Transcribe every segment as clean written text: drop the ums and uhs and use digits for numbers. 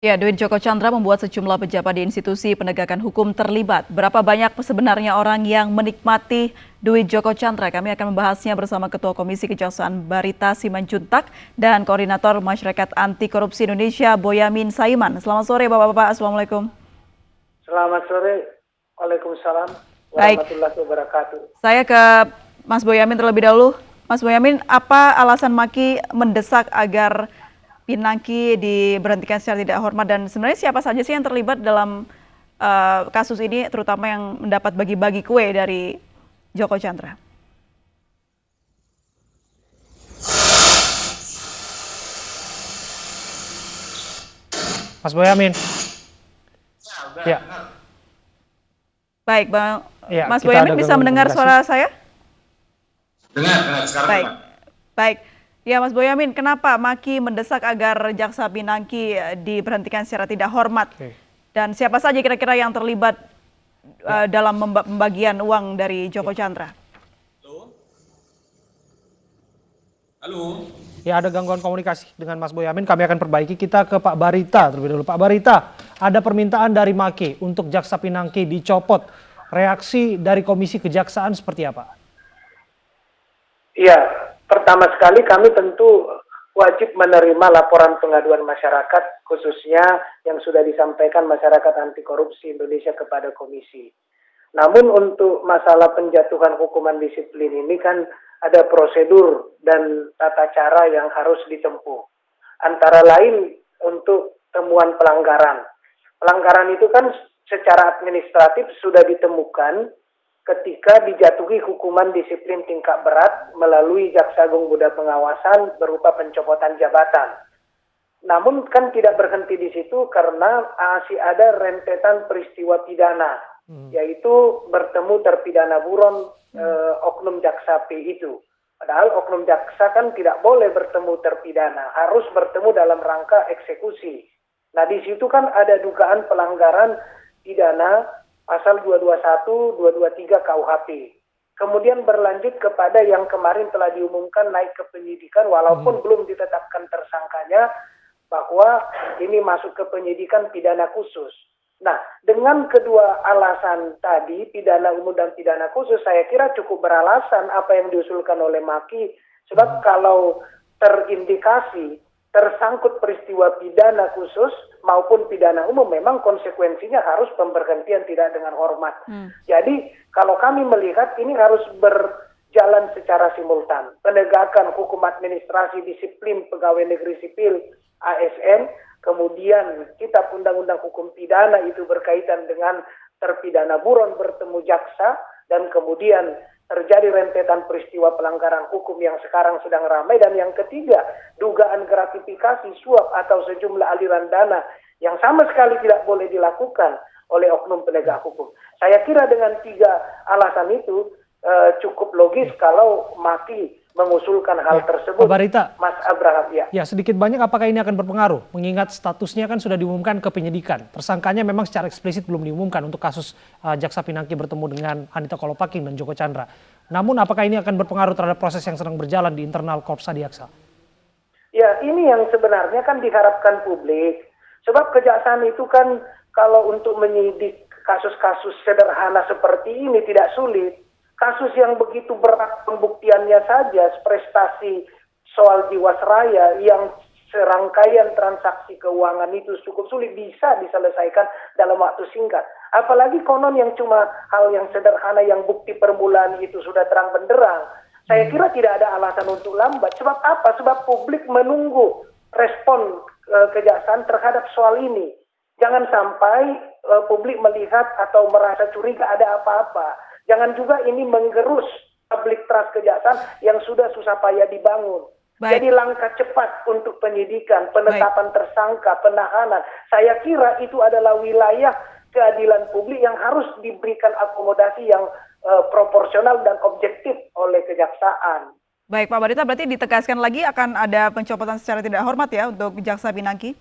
Ya, Duit Joko Chandra membuat sejumlah pejabat di institusi penegakan hukum terlibat. Berapa banyak sebenarnya orang yang menikmati duit Joko Chandra? Kami akan membahasnya bersama Ketua Komisi Kejaksaan Barita Simanjuntak dan Koordinator Masyarakat Anti Korupsi Indonesia Boyamin Saiman. Selamat sore Bapak-Bapak, Assalamualaikum. Selamat sore, Waalaikumsalam Baik, warahmatullahi wabarakatuh. saya ke Mas Boyamin terlebih dahulu. Mas Boyamin, apa alasan Maki mendesak agar Pinangki diberhentikan secara tidak hormat dan sebenarnya siapa saja sih yang terlibat dalam kasus ini, terutama yang mendapat bagi-bagi kue dari Joko Chandra? Mas Boyamin, ya, Baik, Bang. ya, Mas kita ada Boyamin bisa gangguan mendengar komunikasi. suara saya? Dengar, sekarang Baik, dengar. baik. Ya, Mas Boyamin, kenapa Maki mendesak agar Jaksa Pinangki diberhentikan secara tidak hormat? Oke. Dan siapa saja kira-kira yang terlibat dalam pembagian uang dari Joko Chandra? Halo? Halo? Ya, ada gangguan komunikasi dengan Mas Boyamin. Kami akan perbaiki. Kita ke Pak Barita terlebih dahulu. Pak Barita, ada permintaan dari Maki untuk Jaksa Pinangki dicopot. Reaksi dari Komisi Kejaksaan seperti apa? Iya, pertama sekali kami tentu wajib menerima laporan pengaduan masyarakat, khususnya yang sudah disampaikan masyarakat anti korupsi Indonesia kepada komisi. Namun untuk masalah penjatuhan hukuman disiplin ini kan ada prosedur dan tata cara yang harus ditempuh. Antara lain untuk temuan pelanggaran. Pelanggaran itu kan secara administratif sudah ditemukan ketika dijatuhi hukuman disiplin tingkat berat melalui Jaksa Agung Muda Pengawasan berupa pencopotan jabatan. Namun kan tidak berhenti di situ karena masih ada rentetan peristiwa pidana, yaitu bertemu terpidana buron oknum jaksa P itu. Padahal oknum jaksa kan tidak boleh bertemu terpidana, harus bertemu dalam rangka eksekusi. Nah di situ kan ada dugaan pelanggaran pidana pasal 221, 223 KUHP. Kemudian berlanjut kepada yang kemarin telah diumumkan naik ke penyidikan walaupun belum ditetapkan tersangkanya bahwa ini masuk ke penyidikan pidana khusus. Nah, dengan kedua alasan tadi, pidana umum dan pidana khusus, saya kira cukup beralasan apa yang diusulkan oleh Maki. Sebab kalau terindikasi tersangkut peristiwa pidana khusus maupun pidana umum, memang konsekuensinya harus pemberhentian tidak dengan hormat. Jadi kalau kami melihat ini harus berjalan secara simultan. Penegakan hukum administrasi disiplin pegawai negeri sipil ASN, kemudian kitab undang-undang hukum pidana itu berkaitan dengan terpidana buron bertemu jaksa, dan kemudian terjadi rentetan peristiwa pelanggaran hukum yang sekarang sedang ramai. Dan yang ketiga, dugaan gratifikasi, suap atau sejumlah aliran dana yang sama sekali tidak boleh dilakukan oleh oknum penegak hukum. Saya kira dengan tiga alasan itu cukup logis kalau Maki mengusulkan hal tersebut. Pak Barita, Mas Abraham, ya. ya sedikit banyak apakah ini akan berpengaruh? Mengingat statusnya kan sudah diumumkan ke penyidikan. Tersangkanya memang secara eksplisit belum diumumkan untuk kasus Jaksa Pinangki bertemu dengan Anita Kolopaking dan Joko Chandra. Namun apakah ini akan berpengaruh terhadap proses yang sedang berjalan di internal Korps Adiaksa? Ya, ini yang sebenarnya kan diharapkan publik. Sebab kejaksaan itu kan kalau untuk menyidik kasus-kasus sederhana seperti ini tidak sulit. Kasus yang begitu berat pembuktiannya saja, prestasi soal jiwasraya yang serangkaian transaksi keuangan itu cukup sulit bisa diselesaikan dalam waktu singkat. Apalagi konon yang cuma hal yang sederhana yang bukti permulaan itu sudah terang benderang. Saya kira tidak ada alasan untuk lambat. Sebab apa? Sebab publik menunggu respon kejaksaan terhadap soal ini. Jangan sampai publik melihat atau merasa curiga ada apa-apa. Jangan juga ini menggerus public trust kejaksaan yang sudah susah payah dibangun. Baik. Jadi langkah cepat untuk penyidikan, penetapan tersangka, penahanan. Saya kira itu adalah wilayah keadilan publik yang harus diberikan akomodasi yang proporsional dan objektif oleh kejaksaan. Baik, Pak Barita, berarti ditegaskan lagi akan ada pencopotan secara tidak hormat ya untuk Jaksa Pinangki?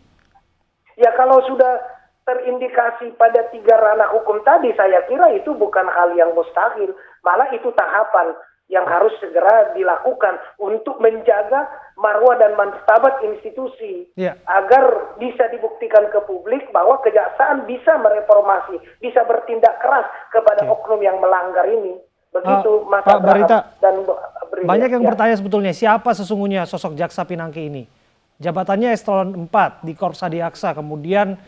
Ya kalau sudah terindikasi pada tiga ranah hukum tadi, saya kira itu bukan hal yang mustahil. Malah itu tahapan yang harus segera dilakukan untuk menjaga marwah dan martabat institusi agar bisa dibuktikan ke publik bahwa kejaksaan bisa mereformasi, bisa bertindak keras kepada oknum yang melanggar ini. Begitu Mas Pak Abraham Barita, dan Brili. banyak yang bertanya sebetulnya siapa sesungguhnya sosok Jaksa Pinangki ini. Jabatannya eselon 4 di Korps Hadi Aksa, kemudian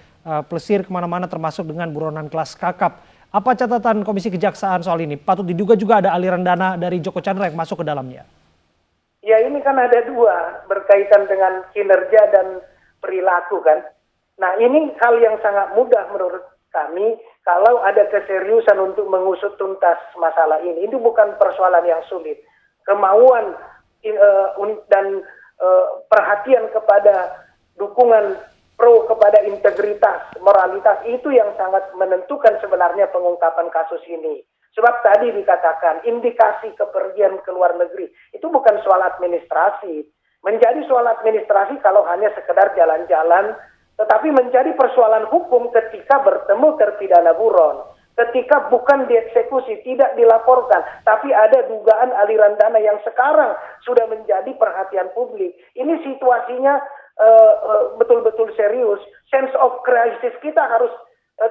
plesir kemana-mana termasuk dengan buronan kelas kakap. Apa catatan Komisi Kejaksaan soal ini? Patut diduga juga ada aliran dana dari Joko Chandra yang masuk ke dalamnya. Ya ini kan ada dua berkaitan dengan kinerja dan perilaku kan. Nah ini hal yang sangat mudah menurut kami kalau ada keseriusan untuk mengusut tuntas masalah ini. Itu bukan persoalan yang sulit. Kemauan dan perhatian kepada dukungan pro kepada integritas, moralitas itu yang sangat menentukan sebenarnya pengungkapan kasus ini. Sebab tadi dikatakan indikasi kepergian ke luar negeri itu bukan soal administrasi. Menjadi soal administrasi kalau hanya sekedar jalan-jalan, tetapi menjadi persoalan hukum ketika bertemu terpidana buron. Ketika bukan dieksekusi, tidak dilaporkan, tapi ada dugaan aliran dana yang sekarang sudah menjadi perhatian publik. Ini situasinya betul-betul serius. Sense of crisis kita harus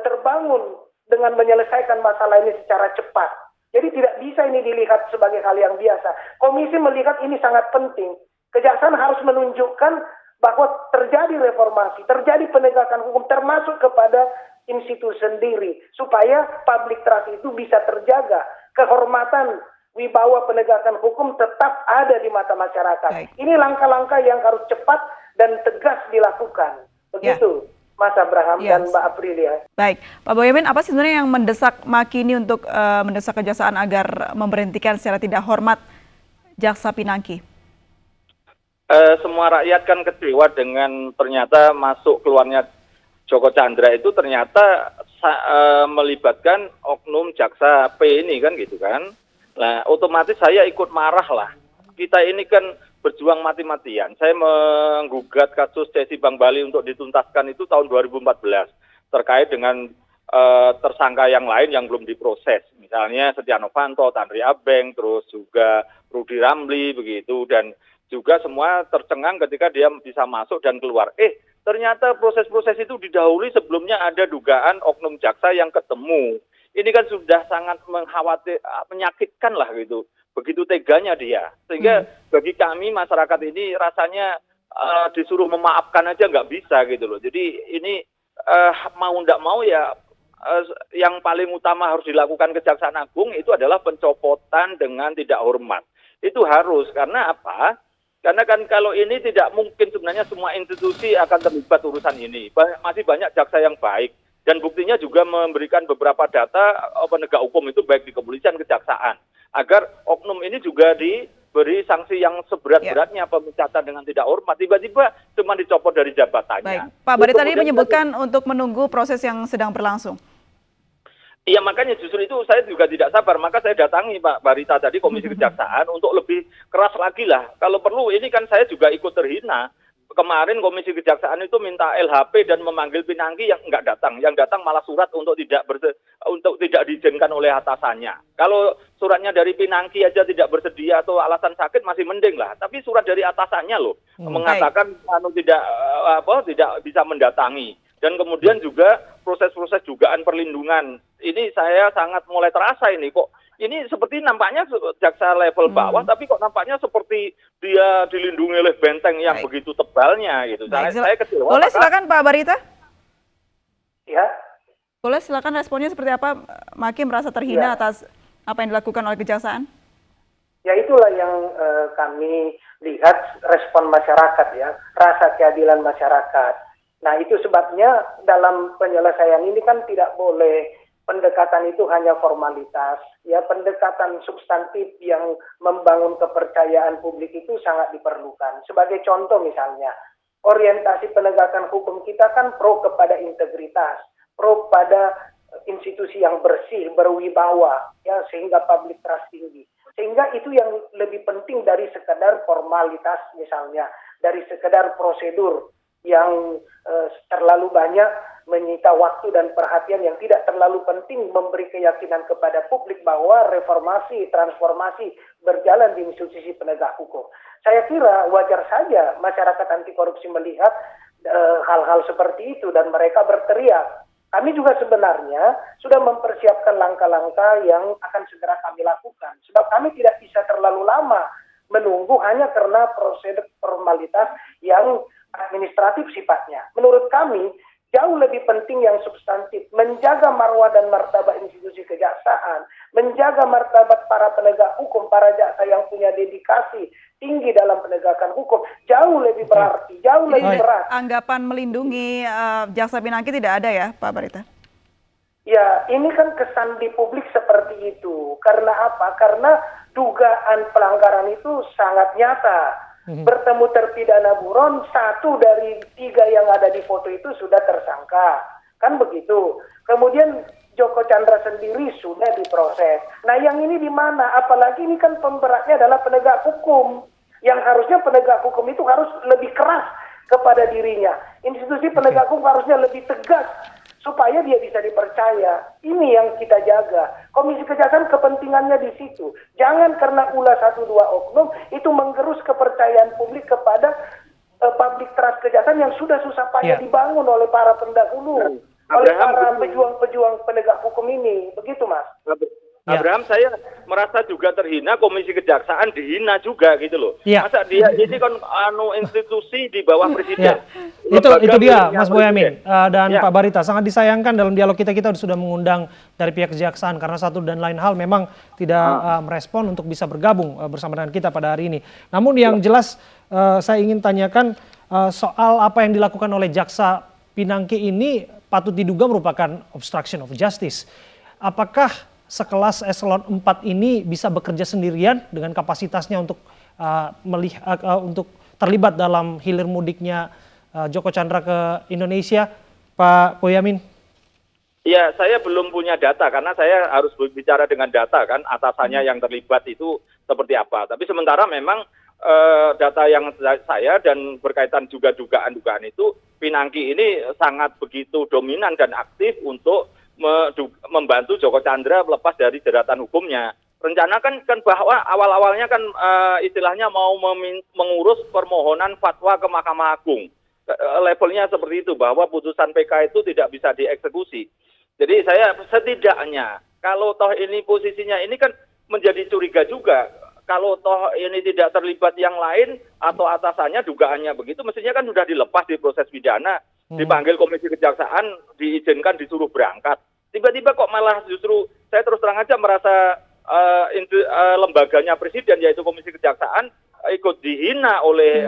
terbangun dengan menyelesaikan masalah ini secara cepat. Jadi tidak bisa ini dilihat sebagai hal yang biasa. Komisi melihat ini sangat penting. Kejaksaan harus menunjukkan bahwa terjadi reformasi, terjadi penegakan hukum termasuk kepada institusi sendiri supaya public trust itu bisa terjaga, kehormatan wibawa penegakan hukum tetap ada di mata masyarakat. Baik. Ini langkah-langkah yang harus cepat dan tegas dilakukan. Begitu, Mas Abraham dan Mbak Aprilia. Baik, Pak Boyamin, apa sih sebenarnya yang mendesak Makini untuk mendesak kejaksaan agar memberhentikan secara tidak hormat Jaksa Pinangki? Semua rakyat kan kecewa dengan ternyata masuk keluarnya Joko Chandra itu ternyata melibatkan oknum Jaksa P ini kan gitu kan. Nah otomatis saya ikut marah lah. Kita ini kan berjuang mati-matian. Saya menggugat kasus Cesi Bank Bali untuk dituntaskan itu tahun 2014 terkait dengan tersangka yang lain yang belum diproses. Misalnya Setia Novanto, Tanri Abeng, terus juga Rudy Ramli begitu, dan juga semua tercengang ketika dia bisa masuk dan keluar. Ternyata proses-proses itu didahului sebelumnya ada dugaan oknum jaksa yang ketemu. Ini kan sudah sangat menyakitkan lah gitu. Begitu teganya dia. Sehingga bagi kami masyarakat ini rasanya disuruh memaafkan aja nggak bisa gitu loh. Jadi ini mau nggak mau ya yang paling utama harus dilakukan Kejaksaan Agung itu adalah pencopotan dengan tidak hormat. Itu harus, karena apa? Karena kan kalau ini tidak mungkin sebenarnya semua institusi akan terlibat urusan ini. Masih banyak jaksa yang baik. Dan buktinya juga memberikan beberapa data penegak hukum itu baik di kepolisian, kejaksaan. Agar oknum ini juga diberi sanksi yang seberat-beratnya, pemecatan dengan tidak hormat. Tiba-tiba cuma dicopot dari jabatannya. Baik, Pak Barita tadi menyebutkan untuk menunggu proses yang sedang berlangsung. Iya, makanya justru itu saya juga tidak sabar. Maka saya datangi Pak Barita tadi Komisi Kejaksaan untuk lebih keras lagi lah. Kalau perlu, ini kan saya juga ikut terhina. Kemarin Komisi Kejaksaan itu minta LHP dan memanggil Pinangki yang nggak datang. Yang datang malah surat untuk tidak diizinkan oleh atasannya. Kalau suratnya dari Pinangki aja tidak bersedia atau alasan sakit masih mending lah. Tapi surat dari atasannya loh mengatakan tidak bisa mendatangi. Dan kemudian juga proses-proses dugaan perlindungan. Ini saya sangat mulai terasa ini kok. Ini seperti nampaknya jaksa level bawah, tapi kok nampaknya seperti dia dilindungi oleh benteng yang begitu tebalnya gitu. Saya kecewa. Boleh silakan Pak Barita? Ya. Boleh silakan responnya seperti apa? Maki merasa terhina atas apa yang dilakukan oleh kejaksaan? Ya itulah yang kami lihat respon masyarakat ya, rasa keadilan masyarakat. Nah itu sebabnya dalam penyelesaian ini kan tidak boleh pendekatan itu hanya formalitas, ya pendekatan substantif yang membangun kepercayaan publik itu sangat diperlukan. Sebagai contoh misalnya, orientasi penegakan hukum kita kan pro kepada integritas, pro pada institusi yang bersih, berwibawa, ya sehingga public trust tinggi. Sehingga itu yang lebih penting dari sekedar formalitas misalnya, dari sekedar prosedur yang terlalu banyak menyita waktu dan perhatian yang tidak terlalu penting memberi keyakinan kepada publik bahwa reformasi, transformasi berjalan di institusi penegak hukum. Saya kira wajar saja masyarakat anti korupsi melihat hal-hal seperti itu dan mereka berteriak. Kami juga sebenarnya sudah mempersiapkan langkah-langkah yang akan segera kami lakukan. Sebab kami tidak bisa terlalu lama menunggu hanya karena prosedur formalitas yang administratif sifatnya. Menurut kami, jauh lebih penting yang substantif, menjaga marwah dan martabat institusi kejaksaan, menjaga martabat para penegak hukum, para jaksa yang punya dedikasi tinggi dalam penegakan hukum, jauh lebih berarti, jauh lebih berat. Anggapan melindungi Jaksa Pinangki tidak ada ya, Pak Barita? Ya, ini kan kesan di publik seperti itu. Karena apa? Karena dugaan pelanggaran itu sangat nyata. Bertemu terpidana buron, 1 dari 3 yang ada di foto itu sudah tersangka. Kan begitu. Kemudian Joko Chandra sendiri sudah diproses. Nah yang ini di mana? Apalagi ini kan pemberatnya adalah penegak hukum. Yang harusnya penegak hukum itu harus lebih keras kepada dirinya. Institusi penegak hukum harusnya lebih tegas supaya dia bisa dipercaya. Ini yang kita jaga. Komisi Kejaksaan kepentingannya di situ. Jangan karena ulah 1-2 oknum itu menggerus kepercayaan publik kepada public trust kejaksaan yang sudah susah payah dibangun oleh para pendahulu, oleh para pejuang-pejuang penegak hukum ini. Begitu, Mas. Abraham, saya merasa juga terhina, Komisi Kejaksaan dihina juga gitu loh. Masa dia ini kan institusi di bawah presiden. Itu dia Mas Boyamin dan Pak Barita, sangat disayangkan dalam dialog kita sudah mengundang dari pihak kejaksaan karena satu dan lain hal memang tidak merespon untuk bisa bergabung bersama dengan kita pada hari ini. Namun yang jelas saya ingin tanyakan soal apa yang dilakukan oleh Jaksa Pinangki ini patut diduga merupakan obstruction of justice. Apakah sekelas eselon 4 ini bisa bekerja sendirian dengan kapasitasnya untuk untuk terlibat dalam hilir mudiknya Joko Chandra ke Indonesia, Pak Boyamin? Ya, saya belum punya data karena saya harus berbicara dengan data kan, atasannya yang terlibat itu seperti apa. Tapi sementara memang data yang saya dan berkaitan juga dugaan-dugaan itu, Pinangki ini sangat begitu dominan dan aktif untuk membantu Joko Chandra lepas dari jeratan hukumnya. Rencana kan bahwa awal-awalnya kan istilahnya mau mengurus permohonan fatwa ke Mahkamah Agung. Levelnya seperti itu, bahwa putusan PK itu tidak bisa dieksekusi. Jadi saya setidaknya, kalau toh ini posisinya ini kan menjadi curiga juga. Kalau toh ini tidak terlibat yang lain atau atasannya dugaannya begitu, mestinya kan sudah dilepas di proses pidana. Dipanggil Komisi Kejaksaan, diizinkan disuruh berangkat. Tiba-tiba kok malah justru saya terus terang aja merasa lembaganya presiden yaitu Komisi Kejaksaan ikut dihina oleh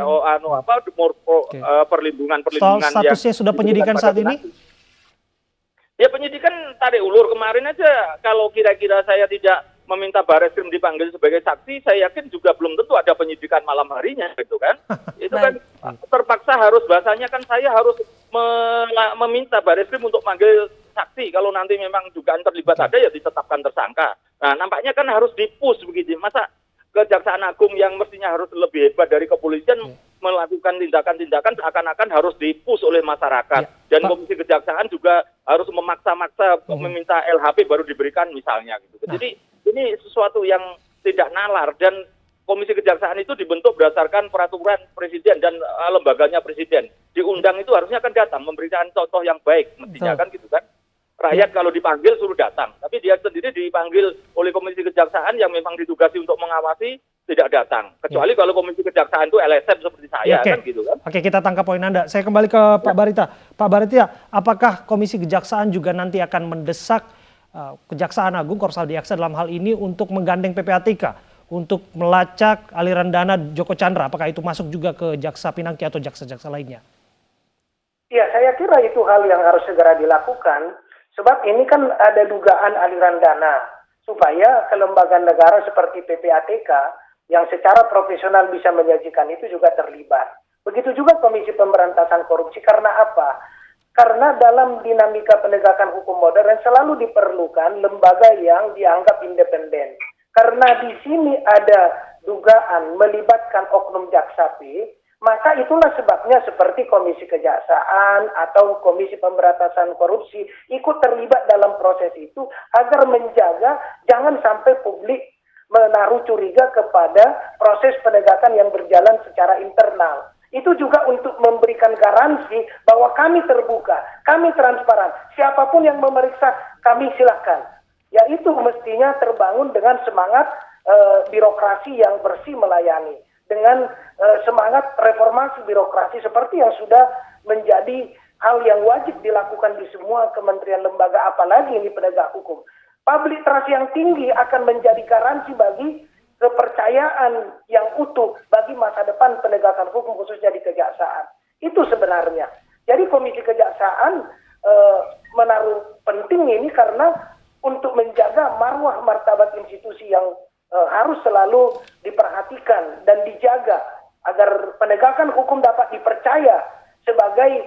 perlindungan statusnya yang sudah penyidikan saat ini? Ya penyidikan tarik ulur kemarin aja. Kalau kira-kira saya tidak meminta Barreskrim dipanggil sebagai saksi, saya yakin juga belum tentu ada penyidikan malam harinya, gitu kan? Itu kan terpaksa harus, bahasanya kan saya harus meminta Barreskrim untuk manggil saksi. Kalau nanti memang dugaan terlibat ada, ya ditetapkan tersangka. Nah, nampaknya kan harus di-push begitu. Masa Kejaksaan Agung yang mestinya harus lebih hebat dari kepolisian melakukan tindakan-tindakan seakan-akan harus di-push oleh masyarakat. Dan Komisi Kejaksaan juga harus memaksa-maksa meminta LHP baru diberikan misalnya, gitu. Jadi ini sesuatu yang tidak nalar, dan Komisi Kejaksaan itu dibentuk berdasarkan peraturan presiden dan lembaganya presiden. Diundang itu harusnya kan datang, memberikan contoh yang baik, mestinya kan gitu kan. Rakyat kalau dipanggil suruh datang, tapi dia sendiri dipanggil oleh Komisi Kejaksaan yang memang ditugasi untuk mengawasi, tidak datang. Kecuali kalau Komisi Kejaksaan itu LSM seperti saya, kan gitu kan. Oke, kita tangkap poin Anda. Saya kembali ke Pak Barita. Pak Barita, apakah Komisi Kejaksaan juga nanti akan mendesak Kejaksaan Agung Korsal Diaksa dalam hal ini untuk menggandeng PPATK untuk melacak aliran dana Joko Chandra? Apakah itu masuk juga ke Jaksa Pinangki atau jaksa-jaksa lainnya? Ya, saya kira itu hal yang harus segera dilakukan. Sebab ini kan ada dugaan aliran dana supaya kelembagaan negara seperti PPATK yang secara profesional bisa menyajikan itu juga terlibat. Begitu juga Komisi Pemberantasan Korupsi. Karena apa? Karena dalam dinamika penegakan hukum modern selalu diperlukan lembaga yang dianggap independen. Karena di sini ada dugaan melibatkan oknum jaksa P, Maka itulah sebabnya seperti Komisi Kejaksaan atau Komisi Pemberantasan Korupsi ikut terlibat dalam proses itu agar menjaga jangan sampai publik menaruh curiga kepada proses penegakan yang berjalan secara internal. Itu juga untuk memberikan garansi bahwa kami terbuka, kami transparan. Siapapun yang memeriksa, kami silakan. Ya itu mestinya terbangun dengan semangat birokrasi yang bersih melayani. Dengan semangat reformasi birokrasi seperti yang sudah menjadi hal yang wajib dilakukan di semua kementerian lembaga, apalagi ini penegak hukum. Public trust yang tinggi akan menjadi garansi bagi kepercayaan yang utuh bagi masa depan penegakan hukum khususnya di kejaksaan. Itu sebenarnya. Jadi Komisi Kejaksaan menaruh penting ini karena untuk menjaga marwah martabat institusi yang harus selalu diperhatikan dan dijaga agar penegakan hukum dapat dipercaya sebagai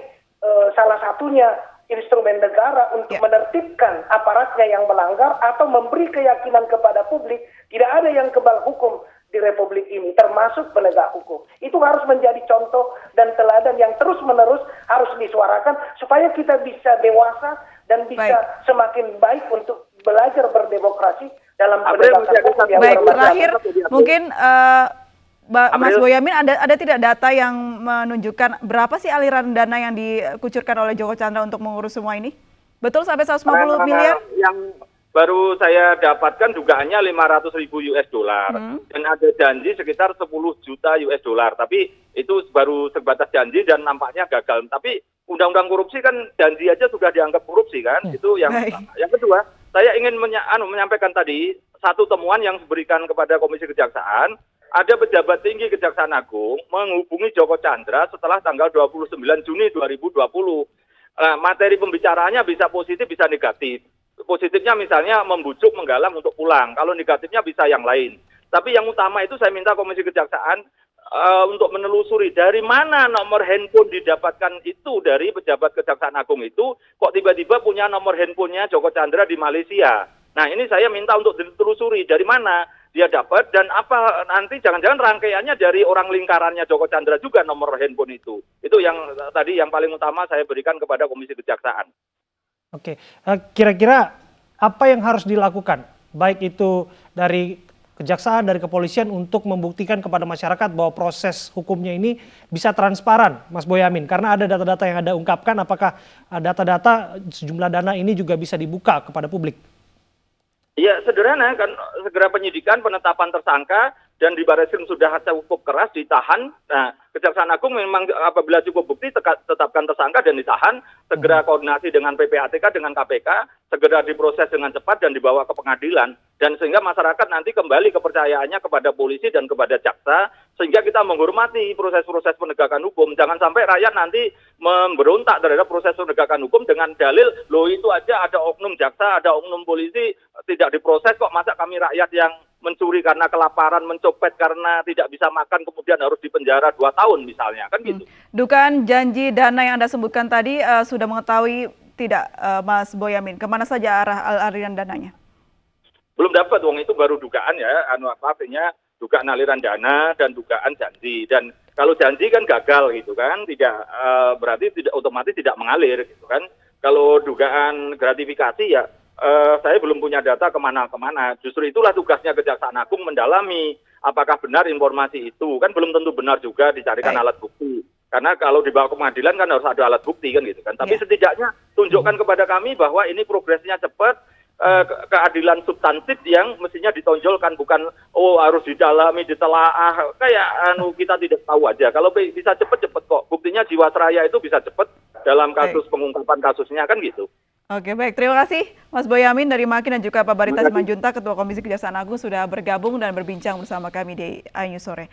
salah satunya instrumen negara untuk menertibkan aparatnya yang melanggar atau memberi keyakinan kepada publik tidak ada yang kebal hukum di Republik ini, termasuk penegak hukum. Itu harus menjadi contoh dan teladan yang terus-menerus harus disuarakan supaya kita bisa dewasa dan bisa semakin baik untuk belajar berdemokrasi dalam penegakan hukum yang Baik, bermartabat. terakhir mungkin Mas Boyamin ada tidak data yang menunjukkan berapa sih aliran dana yang dikucurkan oleh Joko Chandra untuk mengurus semua ini? Betul sampai 150 miliar? Yang baru saya dapatkan dugaannya 500.000 US dollar dan ada janji sekitar 10 juta US dollar. Tapi itu baru sebatas janji dan nampaknya gagal. Tapi undang-undang korupsi kan janji aja sudah dianggap korupsi kan? Itu yang pertama. Yang kedua, saya ingin menyampaikan tadi satu temuan yang diberikan kepada Komisi Kejaksaan. Ada pejabat tinggi Kejaksaan Agung menghubungi Joko Chandra setelah tanggal 29 Juni 2020. Materi pembicaraannya bisa positif, bisa negatif. Positifnya misalnya membujuk, menggalang untuk pulang. Kalau negatifnya bisa yang lain. Tapi yang utama itu saya minta Komisi Kejaksaan untuk menelusuri dari mana nomor handphone didapatkan itu dari pejabat Kejaksaan Agung itu. Kok tiba-tiba punya nomor handphonenya Joko Chandra di Malaysia. Nah ini saya minta untuk ditelusuri dari mana dia dapat dan apa nanti jangan-jangan rangkaiannya dari orang lingkarannya Joko Chandra juga nomor handphone itu. Itu yang tadi yang paling utama saya berikan kepada Komisi Kejaksaan. Oke, kira-kira apa yang harus dilakukan baik itu dari kejaksaan, dari kepolisian untuk membuktikan kepada masyarakat bahwa proses hukumnya ini bisa transparan, Mas Boyamin? Karena ada data-data yang Anda ungkapkan, apakah data-data sejumlah dana ini juga bisa dibuka kepada publik? Ya sederhana kan, segera penyidikan, penetapan tersangka dan di Barreskrim sudah cukup keras ditahan. Nah, Kejaksaan Agung memang apabila cukup bukti tetapkan tersangka dan ditahan, segera koordinasi dengan PPATK dengan KPK, segera diproses dengan cepat dan dibawa ke pengadilan dan sehingga masyarakat nanti kembali kepercayaannya kepada polisi dan kepada jaksa sehingga kita menghormati proses-proses penegakan hukum. Jangan sampai rakyat nanti memberontak terhadap proses penegakan hukum dengan dalil loh itu aja ada oknum jaksa, ada oknum polisi tidak diproses kok, masa kami rakyat yang mencuri karena kelaparan, mencopet karena tidak bisa makan kemudian harus dipenjara 2 tahun misalnya, kan gitu. Dugaan janji dana yang Anda sebutkan tadi sudah mengetahui tidak Mas Boyamin, kemana saja arah aliran dananya? Belum dapat, wong itu baru dugaan ya, artinya dugaan aliran dana dan dugaan janji. Dan kalau janji kan gagal gitu kan, tidak berarti tidak otomatis tidak mengalir gitu kan. Kalau dugaan gratifikasi ya saya belum punya data kemana-kemana. Justru itulah tugasnya Kejaksaan Agung mendalami apakah benar informasi itu. Kan belum tentu benar juga dicarikan alat bukti. Karena kalau dibawa ke pengadilan kan harus ada alat bukti kan gitu kan. Tapi setidaknya tunjukkan kepada kami bahwa ini progresnya cepat, keadilan substantif yang mestinya ditonjolkan, bukan harus didalami, ditelaah. Kayak kita tidak tahu aja. Kalau bisa cepat-cepat kok. Buktinya Jiwasraya itu bisa cepat dalam kasus pengungkapan kasusnya kan gitu. Oke, baik. Terima kasih Mas Boyamin dari Makin dan juga Pak Barita Simanjuntak, Ketua Komisi Kejaksaan Agung sudah bergabung dan berbincang bersama kami di iNews Sore.